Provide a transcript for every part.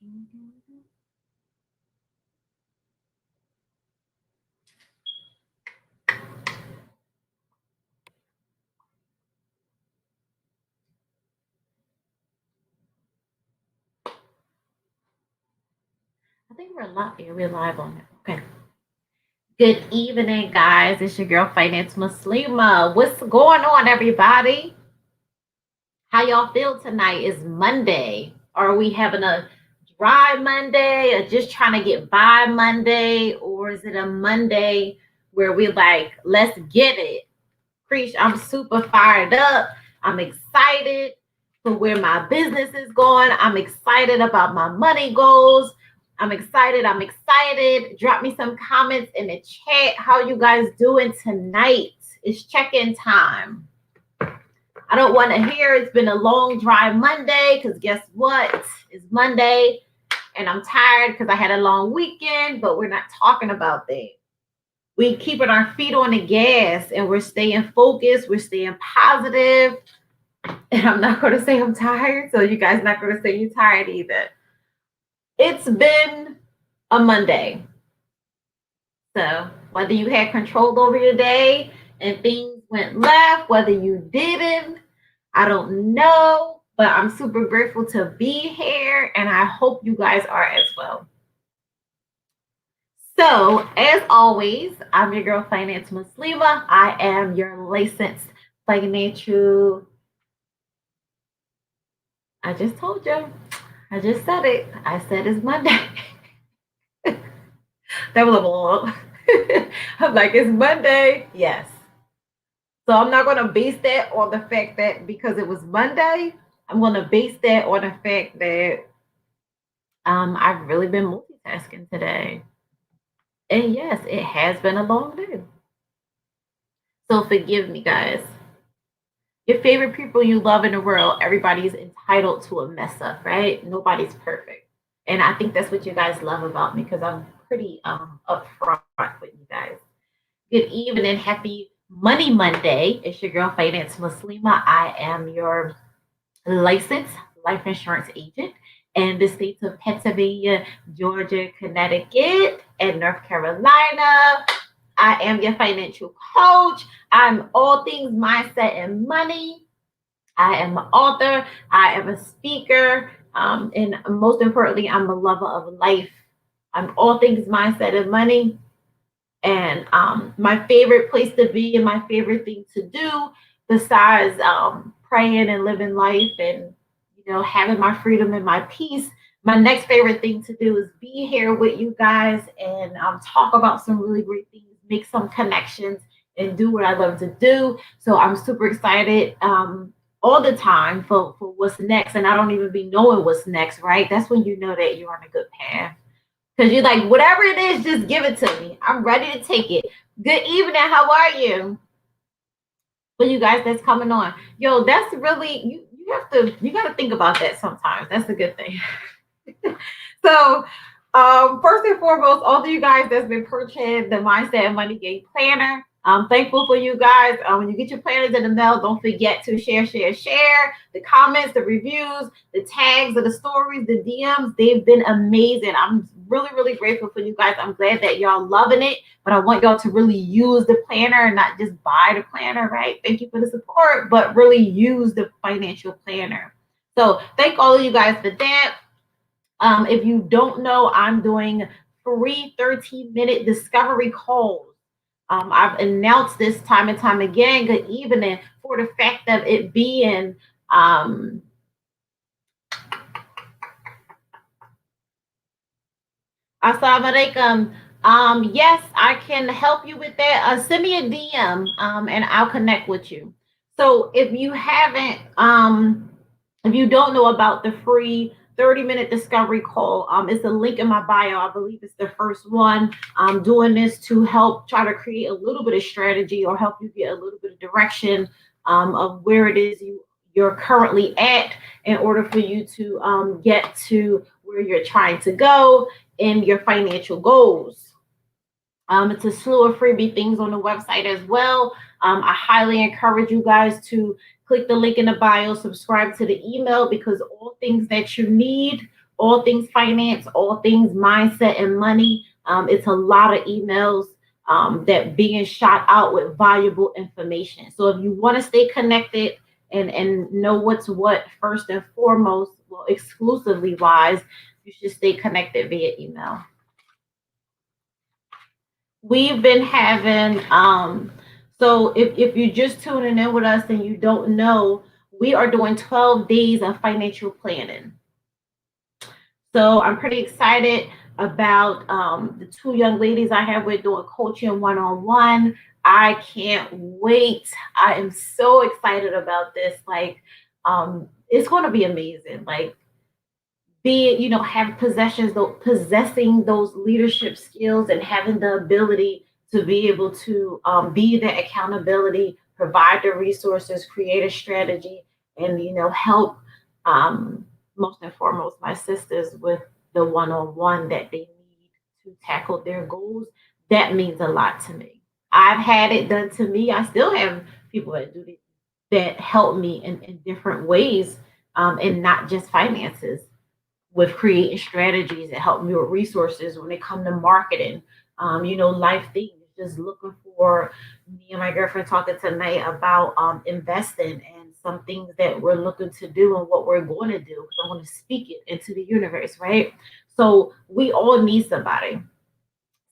I think we're live. Yeah, we're live on it. Okay. Good evening, guys. It's your girl, Finance Muslima. What's going on, everybody? How y'all feel tonight? Is Monday. Are we having a dry Monday or just trying to get by Monday? Or is it a Monday where we like, let's get it? Preach, I'm super fired up. I'm excited for where my business is going. I'm excited about my money goals. I'm excited. I'm excited. Drop me some comments in the chat. How you guys doing tonight? It's check-in time. I don't want to hear it's been a long, dry Monday because guess what? It's Monday and I'm tired because I had a long weekend, but we're not talking about that. We keeping our feet on the gas and we're staying focused. We're staying positive. And I'm not going to say I'm tired, so you guys not going to say you're tired either. It's been a Monday. So whether you had control over your day and things went left, whether you didn't, I don't know, but I'm super grateful to be here and I hope you guys are as well. So, as always, I'm your girl, Finance Muslima. I am your licensed financial. I just told you. I just said it. I said it's Monday. That was a long. I'm like, it's Monday. Yes. So I'm not going to base that on the fact that because it was Monday, I'm going to base that on the fact that I've really been multitasking today. And yes, it has been a long day. So forgive me, guys. Your favorite people you love in the world, everybody's entitled to a mess up, right? Nobody's perfect. And I think that's what you guys love about me because I'm pretty upfront with you guys. Good evening, happy Money Monday. It's your girl, Finance Muslima. I am your licensed life insurance agent in the states of Pennsylvania, Georgia, Connecticut, and North Carolina. I am your financial coach. I'm all things mindset and money. I am an author. I am a speaker. And most importantly, I'm a lover of life. I'm all things mindset and money. And my favorite place to be and my favorite thing to do besides praying and living life and, having my freedom and my peace, my next favorite thing to do is be here with you guys and talk about some really great things, make some connections, and do what I love to do. So I'm super excited all the time for what's next. And I don't even be knowing what's next, right? That's when you know that you're on a good path. Because you're like, whatever it is, just give it to me. I'm ready to take it. Good evening. How are you? For you guys that's coming on. Yo, that's really, you got to think about that sometimes. That's a good thing. So, first and foremost, all of you guys that's been purchasing the Mindset and Money Game Planner, I'm thankful for you guys. When you get your planners in the mail, don't forget to share the comments, the reviews, the tags of the stories, the DMs. They've been amazing. I'm really, really grateful for you guys. I'm glad that y'all loving it, but I want y'all to really use the planner and not just buy the planner, right? Thank you for the support, but really use the financial planner. So thank all of you guys for that. If you don't know, I'm doing free 13-minute discovery calls. I've announced this time and time again, good evening, for the fact of it being Assalamu alaikum. Yes, I can help you with that. Send me a DM and I'll connect with you. So if you haven't, if you don't know about the free 30-minute discovery call, it's a link in my bio. I believe it's the first one. I'm doing this to help try to create a little bit of strategy or help you get a little bit of direction of where it is you're currently at in order for you to get to where you're trying to go in your financial goals. It's a slew of freebie things on the website as well. I highly encourage you guys to click the link in the bio, subscribe to the email because all things that you need, all things finance, all things mindset and money. It's a lot of emails that being shot out with valuable information. So if you want to stay connected and know what's what first and foremost, well, exclusively wise, you should stay connected via email. We've been having so if you're just tuning in with us and you don't know, we are doing 12 days of financial planning. So I'm pretty excited about the two young ladies I have with doing coaching one-on-one. I can't wait. I am so excited about this. Like, it's going to be amazing. Like, be it, have possessions, though, possessing those leadership skills and having the ability to be able to be the accountability, provide the resources, create a strategy, and help most and foremost my sisters with the one-on-one that they need to tackle their goals. That means a lot to me. I've had it done to me. I still have people that do that help me in different ways, and not just finances, with creating strategies that help me with resources when it come to marketing, life things. Just looking for me and my girlfriend talking tonight about investing and some things that we're looking to do and what we're going to do because I want to speak it into the universe, right? So we all need somebody.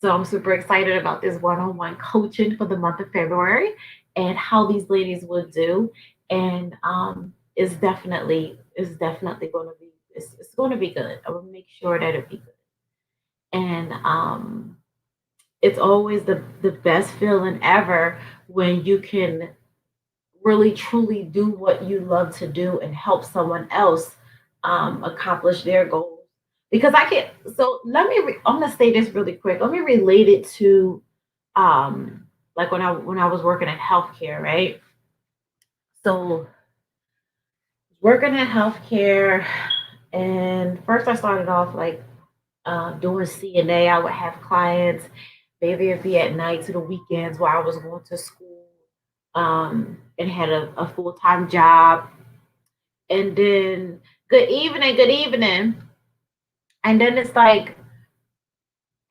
So I'm super excited about this one-on-one coaching for the month of February and how these ladies will do. And it's definitely going to be it's going to be good. I will make sure that it be good. And it's always the best feeling ever when you can really truly do what you love to do and help someone else accomplish their goals. Because I can, so I'm gonna say this really quick. Let me relate it to like when I was working in healthcare, right? So working in healthcare, and first I started off like doing CNA. I would have clients, maybe it'd be at night to the weekends while I was going to school, and had a full time job. And then good evening. And then it's like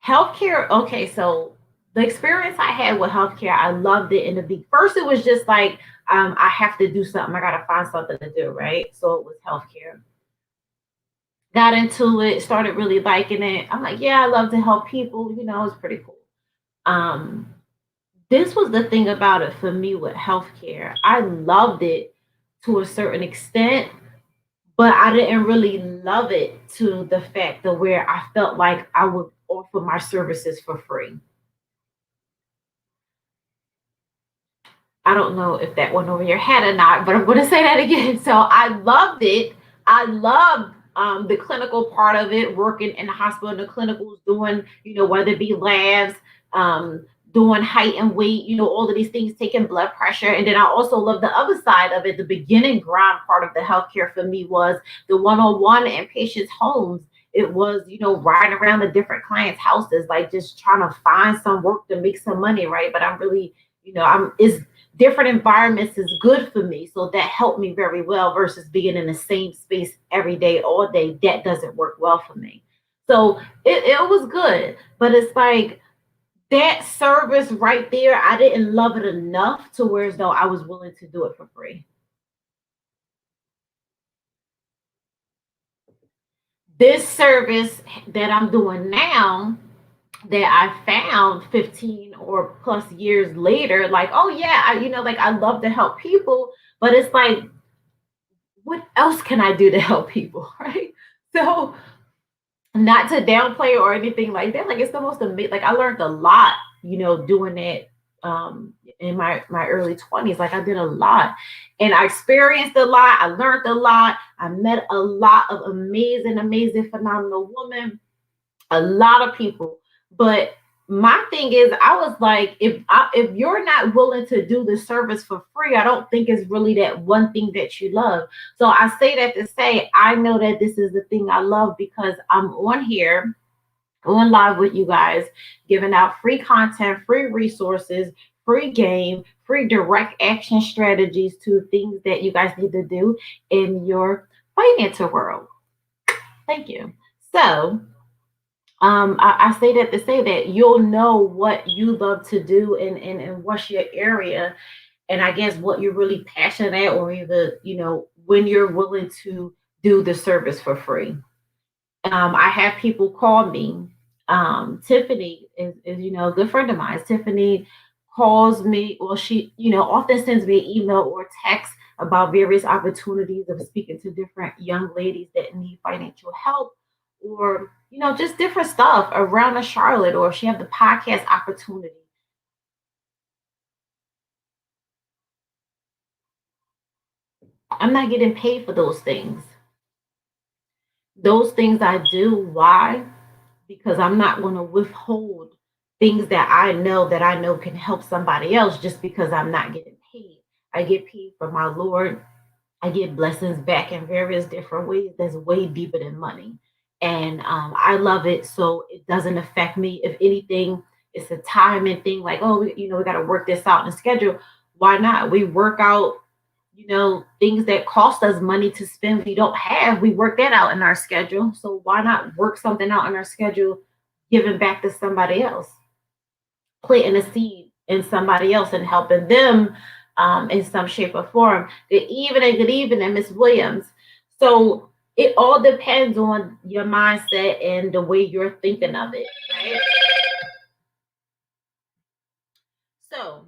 healthcare. Okay, so the experience I had with healthcare, I loved it in the big. First, it was just like I have to do something. I gotta find something to do, right? So it was healthcare. Got into it, started really liking it. I'm like, yeah, I love to help people. It's pretty cool. Um, this was the thing about it for me with healthcare. I loved it to a certain extent, but I didn't really love it to the fact of where I felt like I would offer my services for free. I don't know if that went over your head or not, but I'm going to say that again. So I loved it. I loved the clinical part of it, working in the hospital, in the clinicals, doing, whether it be labs, doing height and weight, all of these things, taking blood pressure. And then I also love the other side of it. The beginning ground part of the healthcare for me was the one-on-one in patients' homes. It was, riding around the different clients' houses, like just trying to find some work to make some money, right? But I'm really, I'm is different environments is good for me. So that helped me very well versus being in the same space every day, all day. That doesn't work well for me. So it was good. But it's like that service right there, I didn't love it enough to where as though I was willing to do it for free. This service that I'm doing now, that I found 15 or plus years later, like, oh yeah, like I love to help people, but it's like, what else can I do to help people, right? So, not to downplay or anything like that. Like, it's the most amazing. Like, I learned a lot, doing it in my early 20s. Like, I did a lot, and I experienced a lot. I learned a lot. I met a lot of amazing, phenomenal women, a lot of people. But my thing is, I was like, if you're not willing to do the service for free, I don't think it's really that one thing that you love. So I say that to say I know that this is the thing I love because I'm on here on live with you guys, giving out free content, free resources, free game, free direct action strategies to things that you guys need to do in your financial world. Thank you. So I say that to say that you'll know what you love to do and what's your area, and I guess what you're really passionate at, or either, when you're willing to do the service for free. I have people call me. Tiffany is, a good friend of mine. Tiffany calls me, or she, often sends me an email or text about various opportunities of speaking to different young ladies that need financial help, or, just different stuff around the Charlotte, or if she have the podcast opportunity. I'm not getting paid for those things. Those things I do. Why? Because I'm not going to withhold things that I know can help somebody else just because I'm not getting paid. I get paid for my Lord. I get blessings back in various different ways that's way deeper than money. And I love it. So it doesn't affect me. If anything, it's a timing thing like, oh, we got to work this out in the schedule. Why not? We work out, things that cost us money to spend we don't have. We work that out in our schedule. So why not work something out in our schedule, giving back to somebody else, planting a seed in somebody else and helping them in some shape or form. Good evening, Miss Williams. So it all depends on your mindset and the way you're thinking of it, right? So,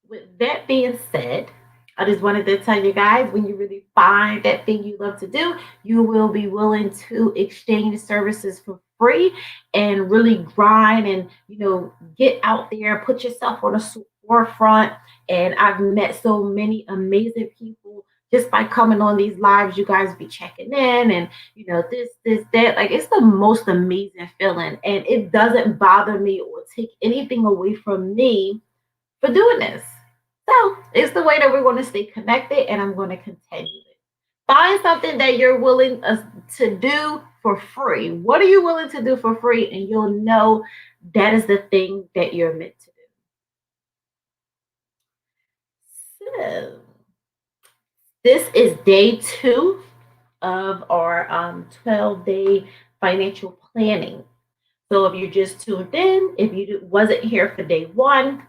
with that being said, I just wanted to tell you guys, when you really find that thing you love to do, you will be willing to exchange services for free and really grind and, get out there, put yourself on the forefront. And I've met so many amazing people just by coming on these lives. You guys be checking in and, this, that. Like, it's the most amazing feeling. And it doesn't bother me or take anything away from me for doing this. So it's the way that we're going to stay connected, and I'm going to continue it. Find something that you're willing to do for free. What are you willing to do for free? And you'll know that is the thing that you're meant to do. So this is day 2 of our 12-day financial planning. So if you just tuned in, if you wasn't here for day 1,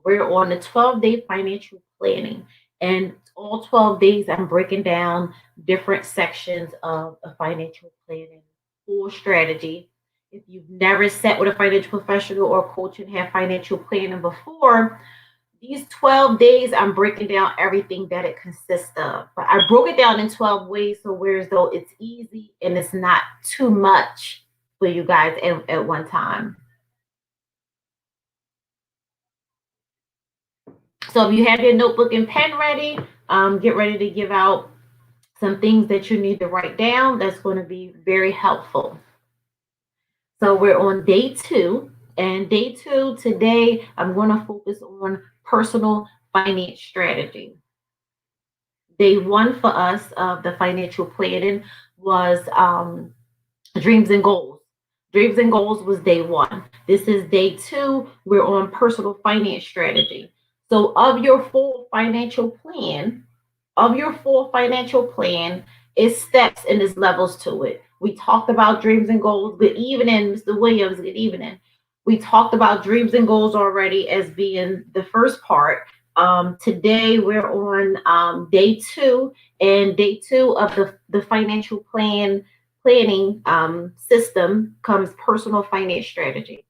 we're on the 12-day financial planning. And all 12 days, I'm breaking down different sections of a financial planning full strategy. If you've never sat with a financial professional or coach and have financial planning before, these 12 days, I'm breaking down everything that it consists of. But I broke it down in 12 ways, so whereas though it's easy and it's not too much for you guys at one time. So if you have your notebook and pen ready, get ready to give out some things that you need to write down. That's going to be very helpful. So we're on day 2. And day 2 today, I'm going to focus on personal finance strategy. Day 1 for us of the financial planning was dreams and goals. Dreams and goals was day 1. This is day 2. We're on personal finance strategy. So of your full financial plan is steps and there's levels to it. We talked about dreams and goals. Good evening, Mr. Williams. Good evening. We talked about dreams and goals already as being the first part. Today we're on day 2, and day 2 of the financial planning system comes personal finance strategy.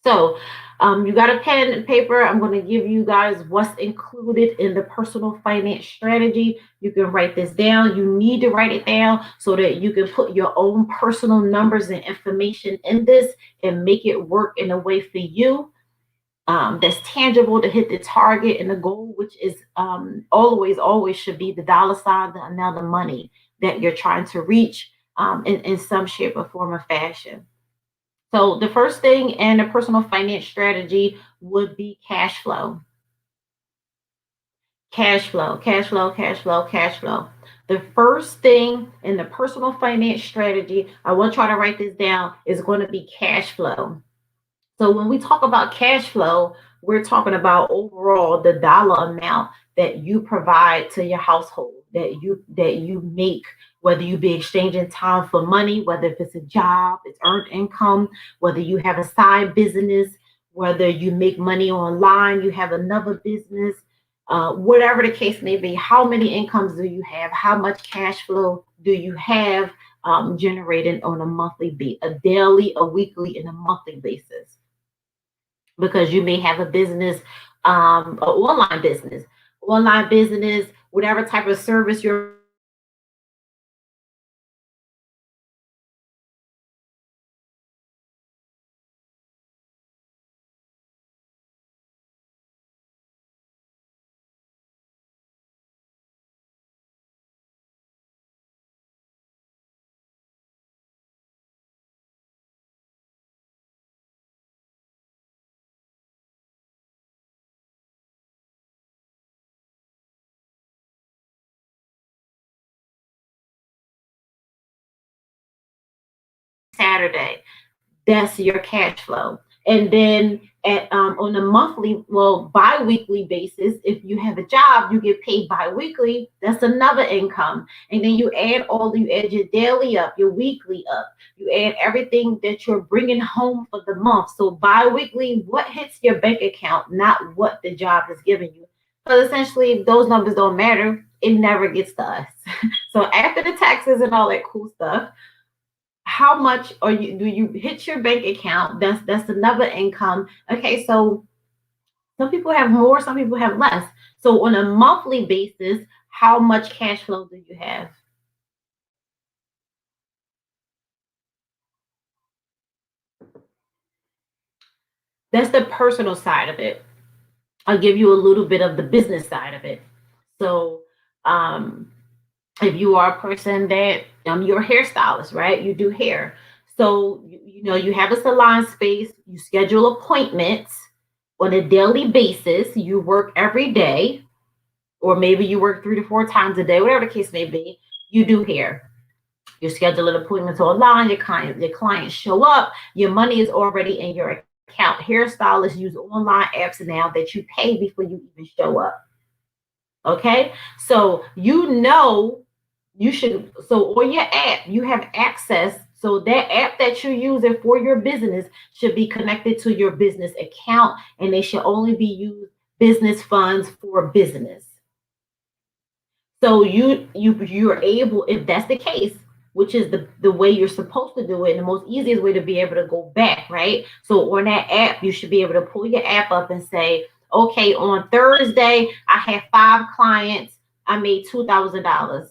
So you got a pen and paper. I'm going to give you guys what's included in the personal finance strategy. You can write this down. You need to write it down so that you can put your own personal numbers and information in this and make it work in a way for you that's tangible to hit the target and the goal, which is always should be the dollar sign, the amount of money that you're trying to reach in some shape or form or fashion. So the first thing in a personal finance strategy would be cash flow. Cash flow, cash flow, cash flow, cash flow. The first thing in the personal finance strategy, I want y'all to write this down, is going to be cash flow. So when we talk about cash flow, we're talking about overall the dollar amount that you provide to your household, that you make whether you be exchanging time for money, whether if it's a job, it's earned income, whether you have a side business, whether you make money online, you have another business, whatever the case may be. How many incomes do you have? How much cash flow do you have generating on a a daily, a weekly, and a monthly basis? Because you may have a business, an online business, whatever type of service you're Saturday. That's your cash flow. And then at on a monthly, well, bi-weekly basis, if you have a job, you get paid bi-weekly. That's another income. And then you add your daily up, your weekly up. You add everything that you're bringing home for the month. So bi-weekly, what hits your bank account, not what the job is giving you. Because essentially, those numbers don't matter. It never gets to us. So after the taxes and all that cool stuff, how much are you do you hit your bank account? That's another income. Okay, so some people have more, some people have less. So on a monthly basis, how much cash flow do you have? That's the personal side of it. I'll give you a little bit of the business side of it. So um if you are a person that you're a hairstylist, right? You do hair. So you have a salon space, you schedule appointments on a daily basis, you work every day, or maybe you work 3 to 4 times a day, whatever the case may be, you do hair. You schedule an appointments online, your clients show up, your money is already in your account. Hairstylists use online apps now that you pay before you even show up. Okay, so you should, so on your app you have access, so that app that you're using for your business should be connected to your business account, and they should only be used business funds for business. So you're able, if that's the case, which is the way you're supposed to do it, and the most easiest way to be able to go back, right? So on that app, you should be able to pull your app up and say, okay, on Thursday, I had 5 clients, I made $2,000.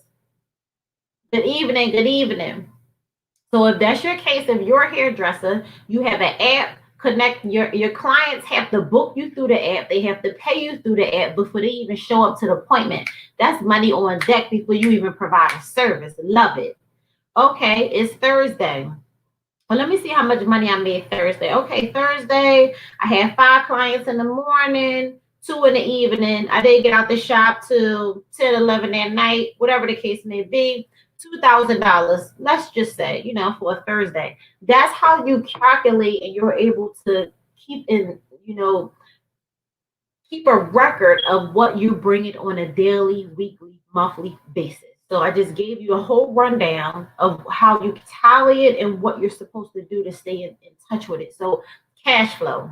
Good evening, good evening. So if that's your case, if you're a hairdresser, you have an app. Connect your clients have to book you through the app. They have to pay you through the app before they even show up to the appointment. That's money on deck before you even provide a service. Love it. Okay, it's Thursday. Well, let me see how much money I made Thursday. Okay, Thursday, I had 5 clients in the morning, two in the evening. I didn't get out the shop till 10, 11 at night, whatever the case may be. $2,000, let's just say, for a Thursday. That's how you calculate, and you're able to keep in, keep a record of what you bring it on a daily, weekly, monthly basis. So I just gave you a whole rundown of how you tally it and what you're supposed to do to stay in touch with it. So cash flow.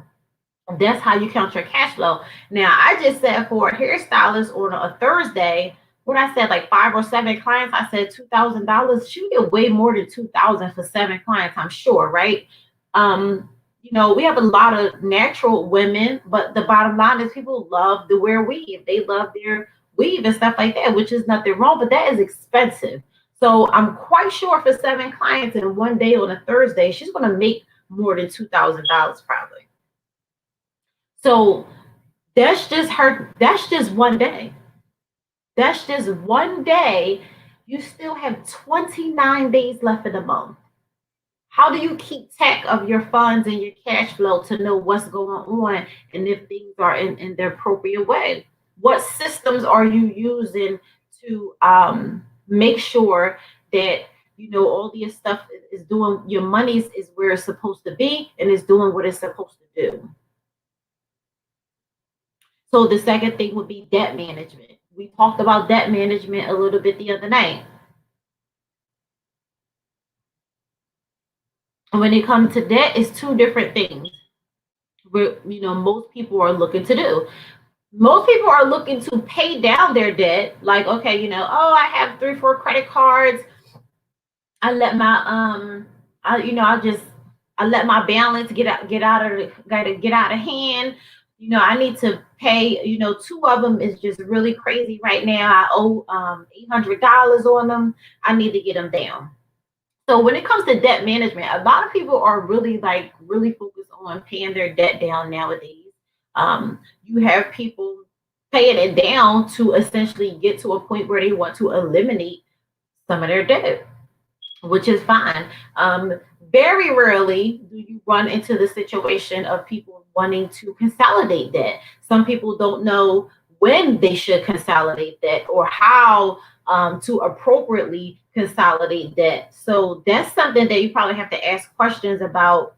That's how you count your cash flow. Now, I just said for a hairstylist on a Thursday, when I said like 5 or 7 clients, I said $2,000. She get way more than 2,000 for 7 clients, I'm sure, right? We have a lot of natural women, but the bottom line is people love to wear weave. They love their weave and stuff like that, which is nothing wrong, but that is expensive. So I'm quite sure for 7 clients in one day on a Thursday, she's going to make more than $2,000 probably. So that's just one day. That's just one day. You still have 29 days left in the month. How do you keep track of your funds and your cash flow to know what's going on and if things are in the appropriate way? What systems are you using to make sure that all your stuff is doing, your money is where it's supposed to be and is doing what it's supposed to do? So the second thing would be debt management. We talked about debt management a little bit the other night. when it comes to debt, it's two different things. Most people are looking to do. Most people are looking to pay down their debt. Like, okay, oh, I have 3, 4 credit cards. I let my I let my balance get out of hand. I need to pay. Two of them is just really crazy right now. I owe $800 on them. I need to get them down. So when it comes to debt management, a lot of people are really focused on paying their debt down nowadays. You have people paying it down to essentially get to a point where they want to eliminate some of their debt, which is fine. Very rarely do you run into the situation of people wanting to consolidate debt. Some people don't know when they should consolidate debt or how to appropriately consolidate debt. So that's something that you probably have to ask questions about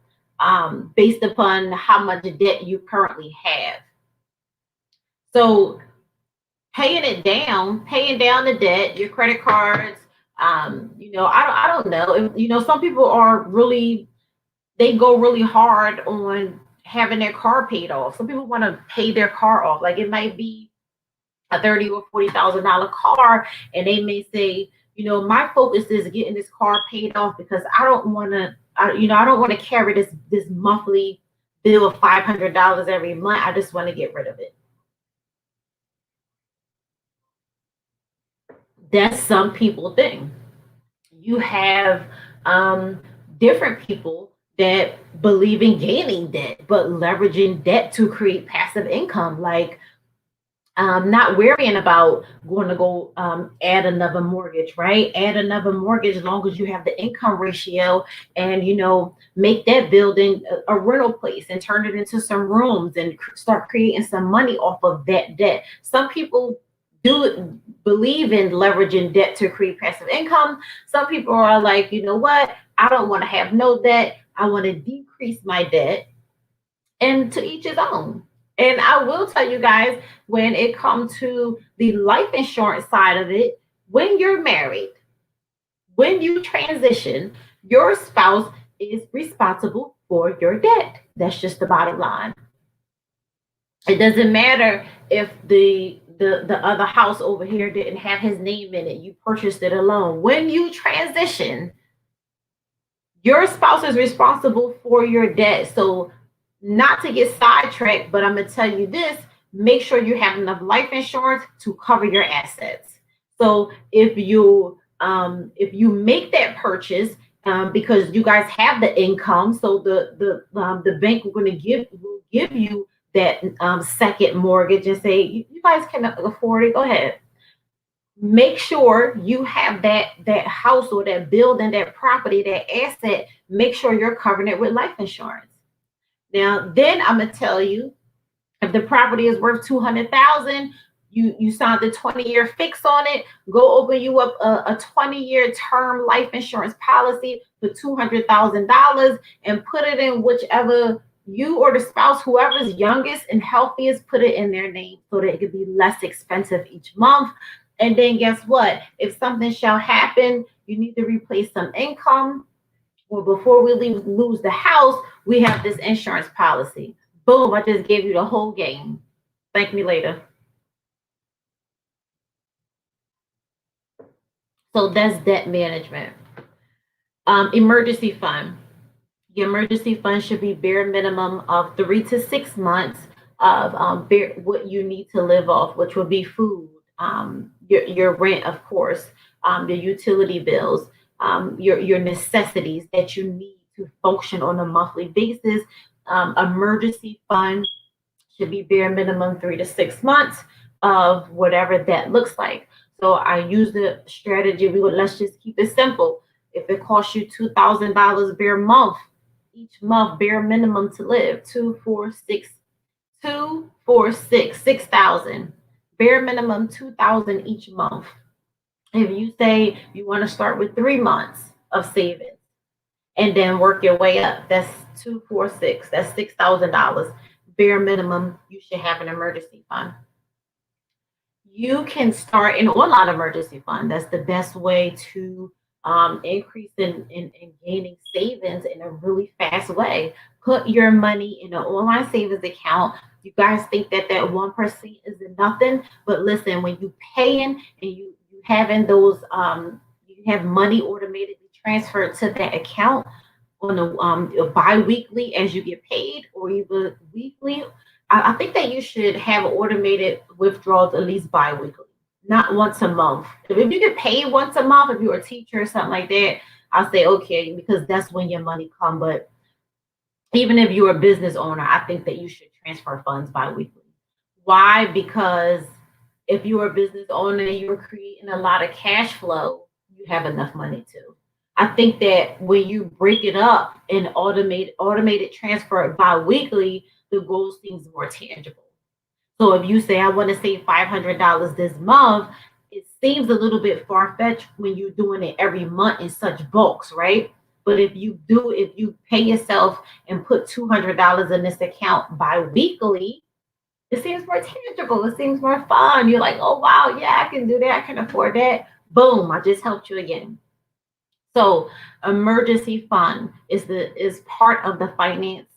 based upon how much debt you currently have. So paying down the debt, your credit cards. I don't know. Some people they go really hard on having their car paid off. Some people want to pay their car off. Like it might be a $30,000 or $40,000 car, and they may say, my focus is getting this car paid off because I don't want to, I don't want to carry this monthly bill of $500 every month. I just want to get rid of it. That's some people thing. You have different people that believe in gaining debt, but leveraging debt to create passive income, like not worrying about going to go add another mortgage, right? Add another mortgage as long as you have the income ratio and, make that building a rental place and turn it into some rooms and start creating some money off of that debt. Some people do believe in leveraging debt to create passive income. Some people are like, you know what? I don't want to have no debt. I want to decrease my debt, and to each his own. And I will tell you guys, when it comes to the life insurance side of it, when you're married, when you transition, your spouse is responsible for your debt. That's just the bottom line. It doesn't matter if the other house over here didn't have his name in it. You purchased it alone. When you transition, your spouse is responsible for your debt. So not to get sidetracked, but I'm gonna tell you this: make sure you have enough life insurance to cover your assets. So if you make that purchase because you guys have the income, so the bank will give you that second mortgage and say you guys can afford it. Go ahead. Make sure you have that house or that building, that property, that asset. Make sure you're covering it with life insurance. Now, then I'm gonna tell you, if the property is worth 200,000, you signed the 20-year fix on it. Go open you up a 20-year term life insurance policy for $200,000 and put it in whichever you or the spouse, whoever's youngest and healthiest, put it in their name so that it could be less expensive each month. And then guess what? If something shall happen, you need to replace some income. Well, before we lose the house, we have this insurance policy. Boom, I just gave you the whole game. Thank me later. So that's debt management. Emergency fund. Your emergency fund should be bare minimum of 3 to 6 months of what you need to live off, which would be food, your rent, of course, your utility bills, your necessities that you need to function on a monthly basis. Emergency fund should be bare minimum 3 to 6 months of whatever that looks like. So I use the strategy. Let's just keep it simple. If it costs you $2,000 bare month, each month bare minimum to live, 6,000 bare minimum 2,000 each month. If you say you want to start with 3 months of savings and then work your way up, that's 2, 4, 6. That's $6,000 bare minimum. You should have an emergency fund. You can start an online emergency fund. That's the best way to increase in gaining savings in a really fast way. Put your money in an online savings account. You guys think that that 1% is nothing, but listen, when you paying and you having those you have money automatically transferred to that account on a bi-weekly as you get paid or even weekly. I think that you should have automated withdrawals at least bi-weekly, not once a month. If you get paid once a month, if you're a teacher or something like that, I'll say okay because that's when your money come. But even if you're a business owner, I think that you should transfer funds bi-weekly. Why? Because if you're a business owner and you're creating a lot of cash flow, you have enough money to. I think that when you break it up and automated transfer bi-weekly, the goal seems more tangible. So if you say I want to save $500 this month, it seems a little bit far fetched when you're doing it every month in such bulks, right? But if you pay yourself and put $200 in this account bi-weekly, it seems more tangible. It seems more fun. You're like, oh wow, yeah, I can do that. I can afford that. Boom, I just helped you again. So emergency fund is part of the finance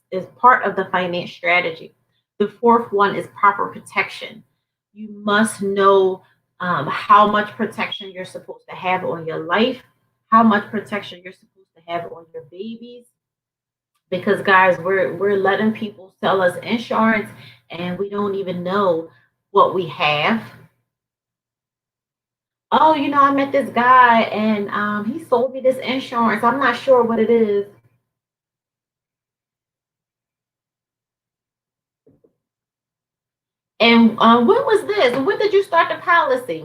strategy. The fourth one is proper protection. You must know how much protection you're supposed to have on your life, how much protection you're supposed to have on your babies, because guys, we're letting people sell us insurance and we don't even know what we have. Oh, I met this guy and he sold me this insurance. I'm not sure what it is. And when was this? When did you start the policy?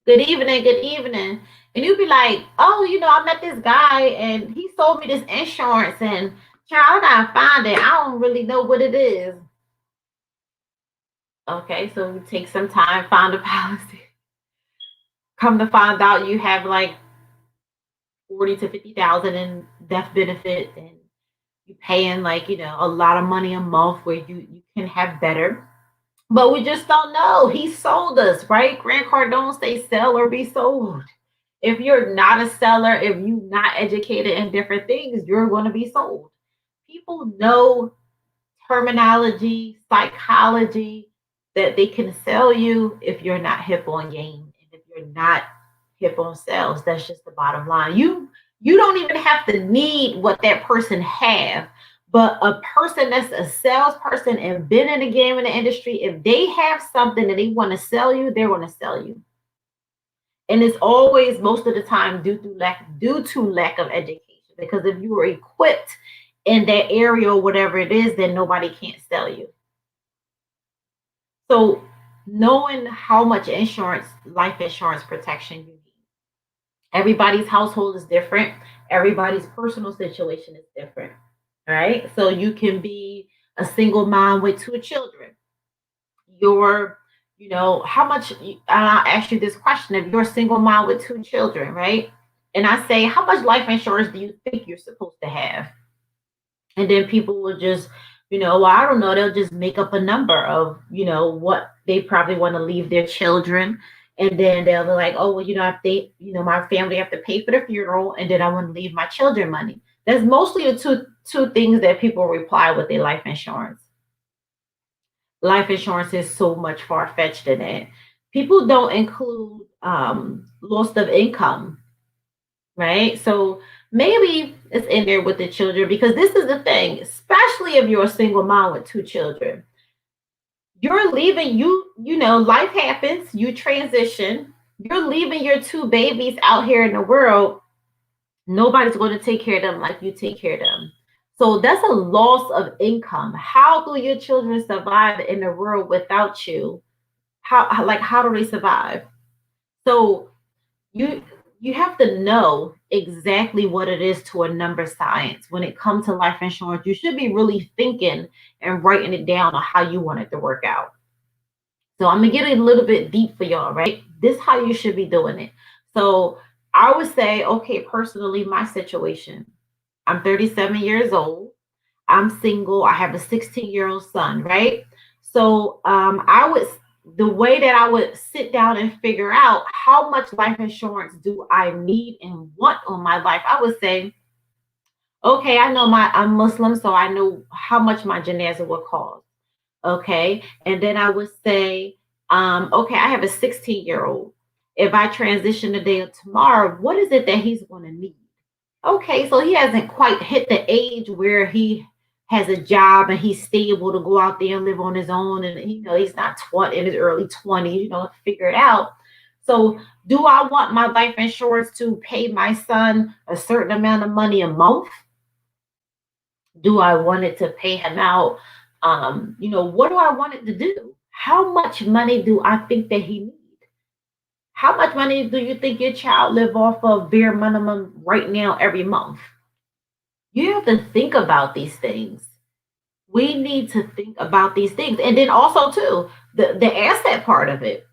Good evening, good evening. And you'd be like, oh, I met this guy and he sold me this insurance and child, I gotta find it. I don't really know what it is. Okay, so you take some time, find a policy. Come to find out you have like 40 to 50,000 in death benefit and you paying like, a lot of money a month where you can have better. But we just don't know. He sold us, right? Grant Cardone say sell or be sold. If you're not a seller, if you're not educated in different things, you're going to be sold. People know terminology, psychology that they can sell you if you're not hip on game and if you're not hip on sales. That's just the bottom line. You don't even have to need what that person have, but a person that's a salesperson and been in the game in the industry, if they have something that they want to sell you, they're going to sell you. And it's always most of the time due to lack of education. Because if you are equipped in that area or whatever it is, then nobody can't sell you. So knowing how much life insurance protection you need. Everybody's household is different. Everybody's personal situation is different. Right? So you can be a single mom with two children. Your, how much, and I'll ask you this question. If you're a single mom with two children, right? And I say, how much life insurance do you think you're supposed to have? And then people will just, well, I don't know, they'll just make up a number of, what they probably want to leave their children. And then they'll be like, oh, well, if they, my family have to pay for the funeral, and then I want to leave my children money. That's mostly the two things that people reply with their life insurance. Life insurance is so much far fetched than that. People don't include loss of income, right? So maybe it's in there with the children because this is the thing, especially if you're a single mom with two children. You're leaving life happens, you transition, you're leaving your two babies out here in the world. Nobody's going to take care of them like you take care of them. So that's a loss of income. How do your children survive in the world without you? How do they survive? So you you have to know exactly what it is to a number science when it comes to life insurance. You should be really thinking and writing it down on how you want it to work out. So I'm gonna get a little bit deep for y'all, right? This is how you should be doing it. So I would say, okay, personally, my situation. I'm 37 years old. I'm single. I have a 16-year-old son, right? So I would the way that I would sit down and figure out how much life insurance do I need and want on my life, I would say, okay, I know I'm Muslim, so I know how much my janazah will cost. Okay. And then I would say, okay, I have a 16-year-old. If I transition today or tomorrow, what is it that he's going to need? Okay, so he hasn't quite hit the age where he has a job and he's stable to go out there and live on his own. And, he's not 20 in his early 20s, figure it out. So, do I want my life insurance to pay my son a certain amount of money a month? Do I want it to pay him out? What do I want it to do? How much money do I think that he needs? How much money do you think your child live off of bare minimum right now every month? You have to think about these things. We need to think about these things. And then also too, the asset part of it.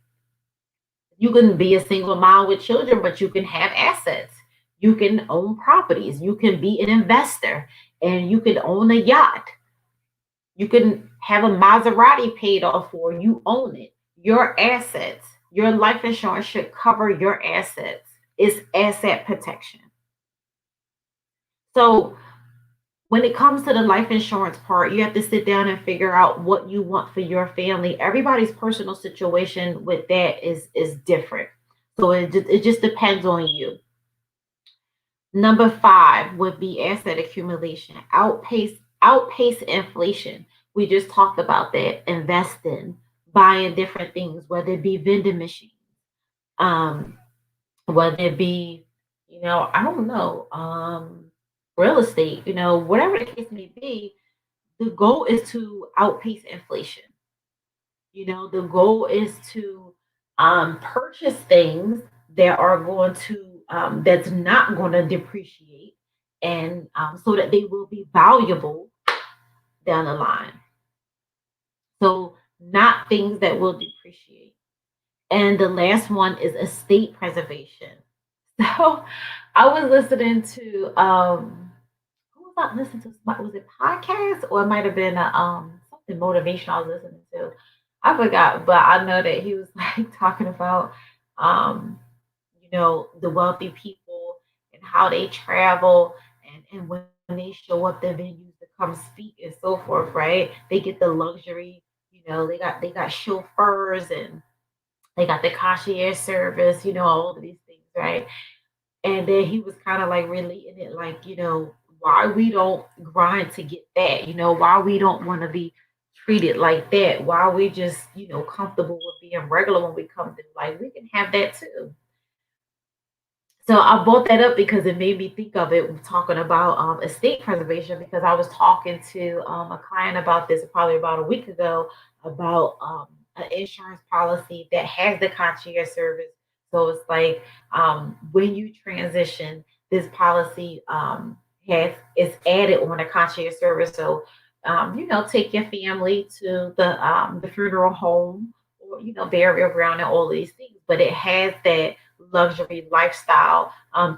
You can be a single mom with children, but you can have assets. You can own properties. You can be an investor and you can own a yacht. You can have a Maserati paid off for, you own it. Your assets, your life insurance should cover your assets. It's asset protection. So when it comes to the life insurance part, you have to sit down and figure out what you want for your family. Everybody's personal situation with that is different. So it just depends on you. Number 5 would be asset accumulation. Outpace inflation. We just talked about that. Investing, buying different things, whether it be vending machines, um, whether it be, I don't know, real estate, whatever the case may be, the goal is to outpace inflation. The goal is to purchase things that are going to that's not going to depreciate, and so that they will be valuable down the line. So not things that will depreciate. And the last one is estate preservation. So I was listening to who was I listening to? Was it podcast or it might have been something motivational I was listening to. I forgot, but I know that he was like talking about um the wealthy people and how they travel, and when they show up the venues to come speak and so forth, right? They get the luxury, they got chauffeurs and they got the concierge service, all of these things, right? And then he was kind of like relating it like, why we don't grind to get that, why we don't want to be treated like that, why we just, comfortable with being regular when we come to like we can have that too. So I brought that up because it made me think of it when talking about estate preservation, because I was talking to a client about this probably about a week ago about an insurance policy that has the concierge service. So it's like when you transition, this policy has is added on a concierge service. So take your family to the funeral home or burial ground and all of these things, but it has that luxury lifestyle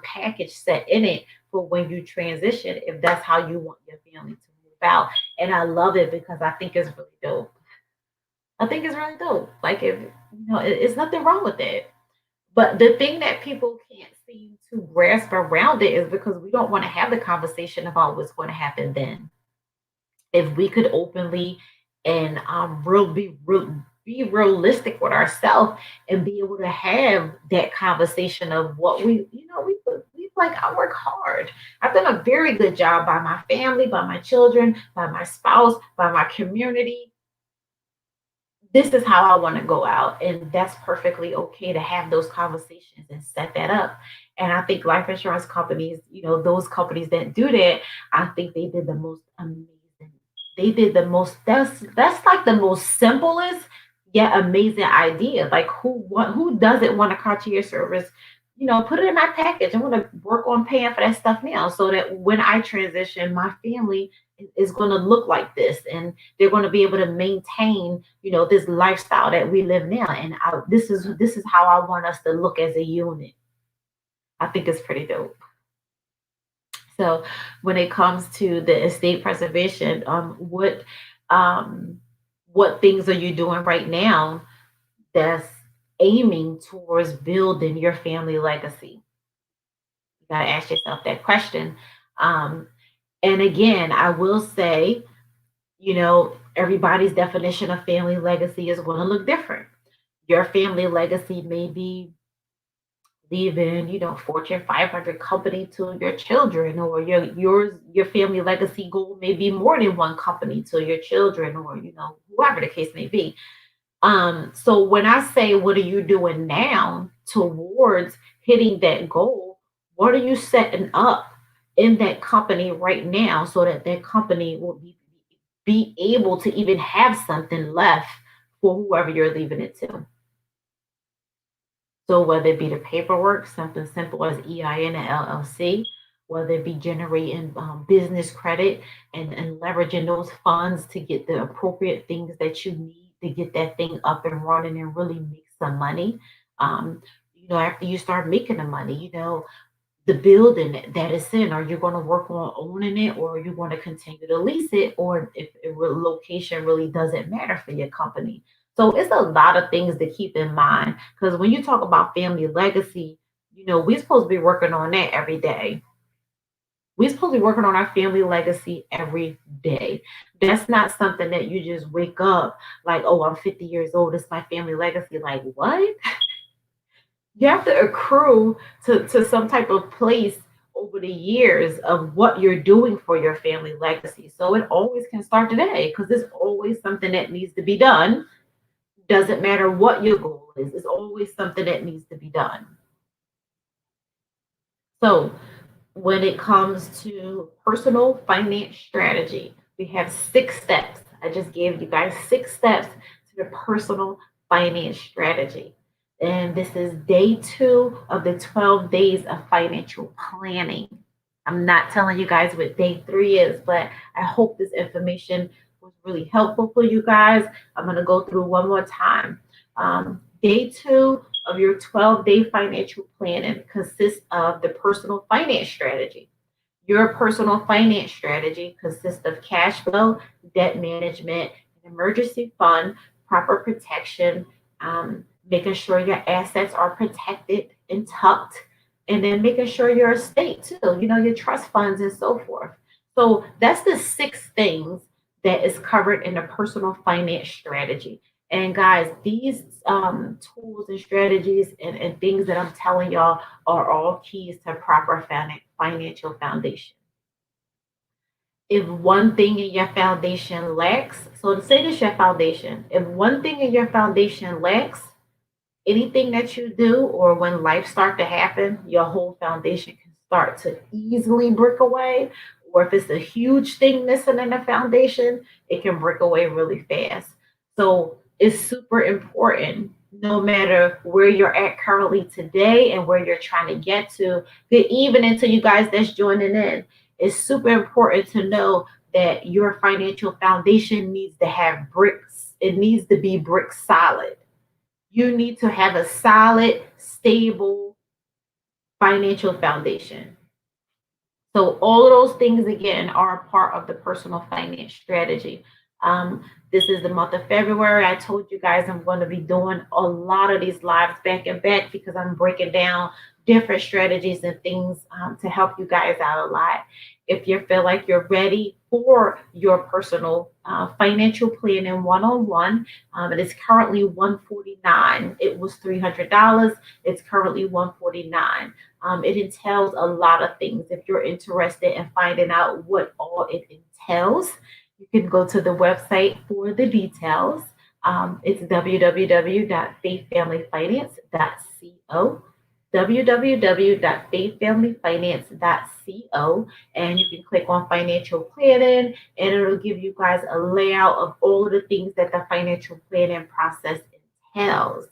package set in it for when you transition, if that's how you want your family to move out. And I love it because I think it's really dope. I think it's really dope. Like if it's nothing wrong with that. But the thing that people can't seem to grasp around it is because we don't want to have the conversation about what's going to happen then. If we could openly and be realistic with ourselves and be able to have that conversation of what we like. I work hard. I've done a very good job by my family, by my children, by my spouse, by my community. This is how I want to go out, and that's perfectly okay to have those conversations and set that up. And I think life insurance companies, those companies that do that, I think they did the most amazing. They did the most. That's like the most simplest yet amazing idea. Like who doesn't want a concierge service? Put it in my package. I want to work on paying for that stuff now, so that when I transition, my family is going to look like this, and they're going to be able to maintain, this lifestyle that we live now. And this is how I want us to look as a unit. I think it's pretty dope. So when it comes to the estate preservation, um, what things are you doing right now that's aiming towards building your family legacy? You got to ask yourself that question. Um, and again, I will say, everybody's definition of family legacy is going to look different. Your family legacy may be leaving, Fortune 500 company to your children, or your family legacy goal may be more than one company to your children, or whoever the case may be. So when I say, what are you doing now towards hitting that goal? What are you setting up in that company right now so that that company will be able to even have something left for whoever you're leaving it to? So whether it be the paperwork, something simple as EIN and LLC, whether it be generating business credit and leveraging those funds to get the appropriate things that you need to get that thing up and running and really make some money. Um, after you start making the money, the building that it's in, are you going to work on owning it, or are you going to continue to lease it, or if location really doesn't matter for your company? So it's a lot of things to keep in mind, because when you talk about family legacy, we're supposed to be working on that every day. We're supposed to be working on our family legacy every day. That's not something that you just wake up like, oh, I'm 50 years old, it's my family legacy. Like, what? You have to accrue to some type of place over the years of what you're doing for your family legacy. So it always can start today, because there's always something that needs to be done. Doesn't matter what your goal is, it's always something that needs to be done. So when it comes to personal finance strategy, we have 6 steps. I just gave you guys 6 steps to the personal finance strategy. And this is day 2 of the 12 days of financial planning. I'm not telling you guys what day 3 is, but I hope this information was really helpful for you guys. I'm going to go through one more time. Day 2 of your 12-day financial planning consists of the personal finance strategy. Your personal finance strategy consists of cash flow, debt management, an emergency fund, proper protection, making sure your assets are protected and tucked, and then making sure your estate too, your trust funds and so forth. So that's the 6 things that is covered in a personal finance strategy. And guys, these tools and strategies and things that I'm telling y'all are all keys to proper financial foundation. If one thing in your foundation lacks, so to say this your foundation, if one thing in your foundation lacks, anything that you do or when life start to happen, your whole foundation can start to easily brick away. Or if it's a huge thing missing in the foundation, it can brick away really fast. So it's super important, no matter where you're at currently today and where you're trying to get to. Good evening to you guys that's joining in. It's super important to know that your financial foundation needs to have bricks. It needs to be brick solid. You need to have a solid, stable financial foundation. So all of those things again are a part of the personal finance strategy. This is the month of February. I told you guys I'm going to be doing a lot of these lives back and back, because I'm breaking down different strategies and things to help you guys out a lot. If you feel like you're ready for your personal financial planning one-on-one, it is currently $149. It was $300. It's currently $149. It entails a lot of things. If you're interested in finding out what all it entails, you can go to the website for the details. It's www.faithfamilyfinance.co, www.faithfamilyfinance.co, and you can click on financial planning, and it'll give you guys a layout of all of the things that the financial planning process entails.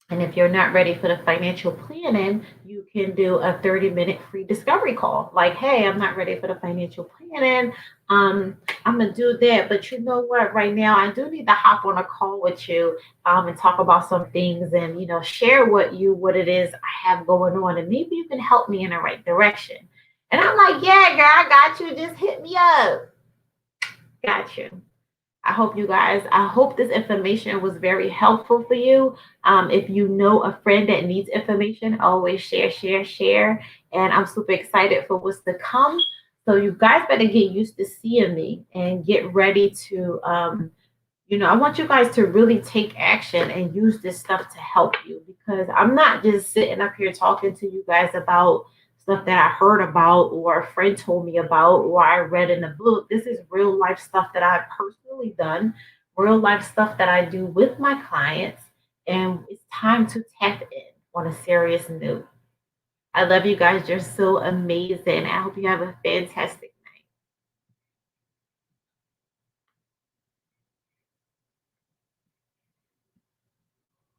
And if you're not ready for the financial planning, you can do a 30-minute free discovery call. Like, hey, I'm not ready for the financial planning. I'm gonna do that, but you know what? Right now, I do need to hop on a call with you and talk about some things, and share what it is I have going on, and maybe you can help me in the right direction. And I'm like, yeah, girl, I got you. Just hit me up. Got you. I hope this information was very helpful for you. If you know a friend that needs information, always share, share, share. And I'm super excited for what's to come. So you guys better get used to seeing me and get ready to I want you guys to really take action and use this stuff to help you, because I'm not just sitting up here talking to you guys about stuff that I heard about or a friend told me about or I read in a book. This is real life stuff that I've personally done, real life stuff that I do with my clients. And it's time to tap in on a serious note. I love you guys. You're so amazing. I hope you have a fantastic